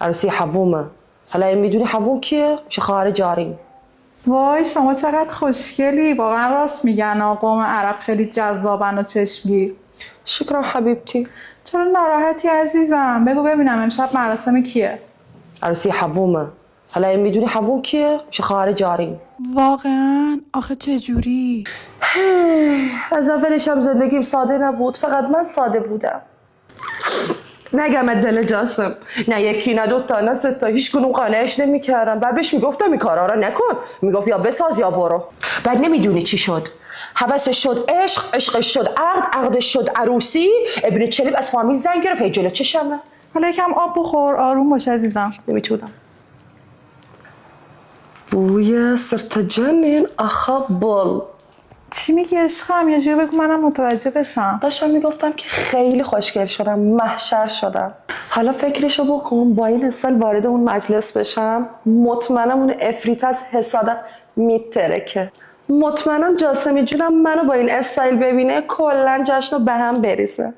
عروسی حوومه. حالا میدونی حووم کیه؟ میشه خواهر جاری. وای شما چقدر خوشگلی. واقعا راست میگن قوم عرب خیلی جذابن و چشمگیر. شکرا حبیبتی. چرا ناراحتی عزیزم؟ بگو ببینم امشب مراسم کیه؟ عروسی حوومه. حالا میدونی حووم کیه؟ میشه خواهر جاری. واقعا؟ آخه چجوری؟ از اولش هم زندگیم ساده نبود، فقط من ساده بودم. نگمت دل جاسم، نه یکی نه دوتا نه سه تا، هیچ کنون قانعش نمیکردم. بعد بهش میگفتم این کارا رو نکن، میگفت یا بساز یا برو. بعد نمیدونی چی شد، هوسش شد عشق، عشقش شد عقد، عقدش شد عروسی. ابن چلیب از فامیل زنگ گرفت، هی جلو چشمه. حالا یکم آب بخور، آروم باش عزیزم. نمیتونم. بوی سرتجنین آخا بل. چی میگی عشقم؟ یه جوری بگو منم متوجه بشم. داشتم میگفتم که خیلی خوشگل شدم، محشر شدم. حالا فکرشو بکن با این استایل وارد اون مجلس بشم، مطمئنم اون افریت از حسادت میترکه. مطمئنم جاسمی جونم منو با این استایل ببینه کلا جشنو به هم بریزه.